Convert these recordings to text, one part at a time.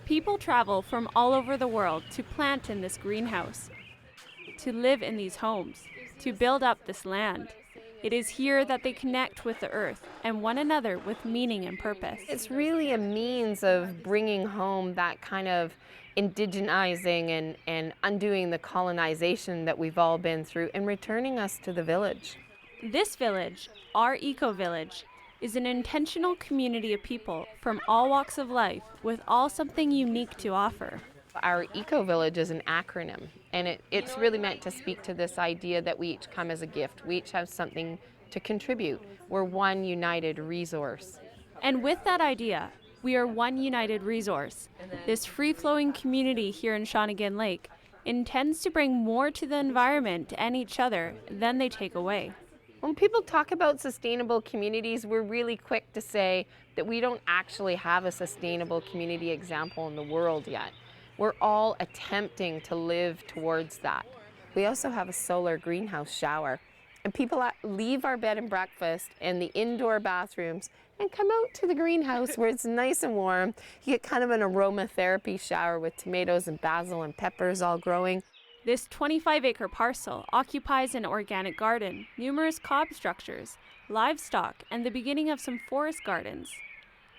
People travel from all over the world to plant in this greenhouse, to live in these homes, to build up this land. It is here that they connect with the earth and one another with meaning and purpose. It's really a means of bringing home that kind of indigenizing and undoing the colonization that we've all been through and returning us to the village. This village, O.U.R Eco-village, is an intentional community of people from all walks of life with all something unique to offer. Our eco-village is an acronym, and it's really meant to speak to this idea that we each come as a gift. We each have something to contribute. We're one united resource. And with that idea, we are one united resource. This free-flowing community here in Shawnigan Lake intends to bring more to the environment and each other than they take away. When people talk about sustainable communities, we're really quick to say that we don't actually have a sustainable community example in the world yet. We're all attempting to live towards that. We also have a solar greenhouse shower, and people leave our bed and breakfast and the indoor bathrooms and come out to the greenhouse where it's nice and warm. You get kind of an aromatherapy shower with tomatoes and basil and peppers all growing. This 25-acre parcel occupies an organic garden, numerous cob structures, livestock, and the beginning of some forest gardens.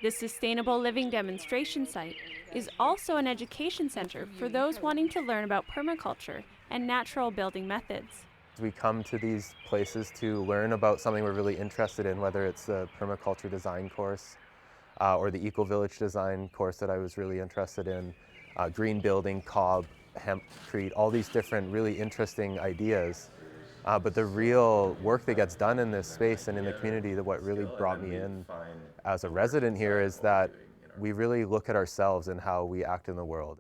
This sustainable living demonstration site is also an education center for those wanting to learn about permaculture and natural building methods. We come to these places to learn about something we're really interested in, whether it's the permaculture design course or the eco-village design course that I was really interested in, green building, cob, hempcrete, all these different really interesting ideas. But the real work that gets done in this space and in the community, that what really brought me in as a resident here, is that we really look at ourselves and how we act in the world.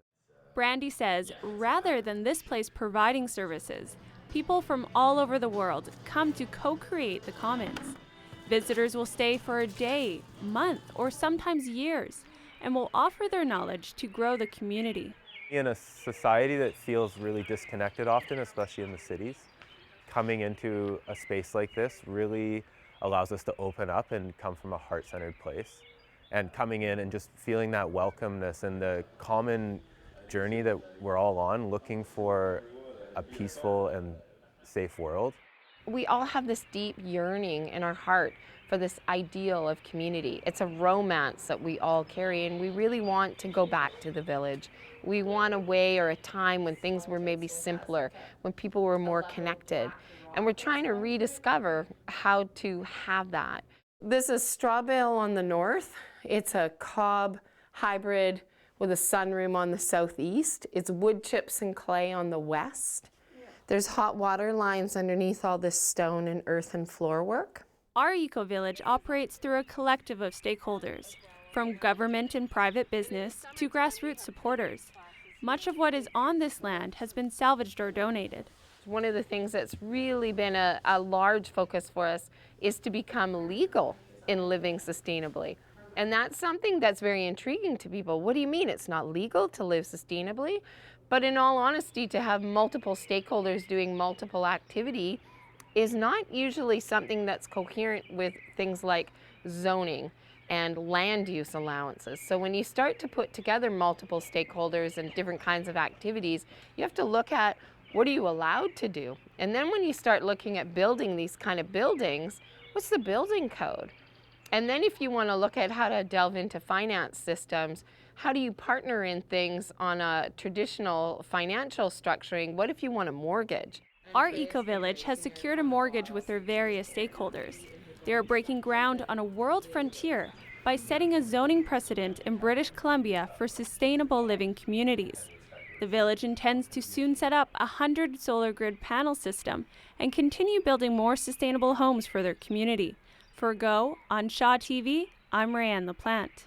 Brandy says rather than this place providing services, people from all over the world come to co-create the commons. Visitors will stay for a day, month, or sometimes years, and will offer their knowledge to grow the community. In a society that feels really disconnected often, especially in the cities, coming into a space like this really allows us to open up and come from a heart-centered place. And coming in and just feeling that welcomeness and the common journey that we're all on, looking for a peaceful and safe world. We all have this deep yearning in our heart for this ideal of community. It's a romance that we all carry, and we really want to go back to the village. We want a way or a time when things were maybe simpler, when people were more connected. And we're trying to rediscover how to have that. This is straw bale on the north. It's a cob hybrid with a sunroom on the southeast. It's wood chips and clay on the west. There's hot water lines underneath all this stone and earth and floor work. O.U.R Eco-village operates through a collective of stakeholders, from government and private business to grassroots supporters. Much of what is on this land has been salvaged or donated. One of the things that's really been a large focus for us is to become legal in living sustainably. And that's something that's very intriguing to people. What do you mean it's not legal to live sustainably? But in all honesty, to have multiple stakeholders doing multiple activity is not usually something that's coherent with things like zoning and land use allowances. So when you start to put together multiple stakeholders and different kinds of activities, you have to look at what are you allowed to do? And then when you start looking at building these kind of buildings, what's the building code? And then if you want to look at how to delve into finance systems, how do you partner in things on a traditional financial structuring? What if you want a mortgage? O.U.R Eco-village has secured a mortgage with their various stakeholders. They are breaking ground on a world frontier by setting a zoning precedent in British Columbia for sustainable living communities. The village intends to soon set up a 100 solar grid panel system and continue building more sustainable homes for their community. For Go on Shaw TV, I'm Rae-Anne LaPlante.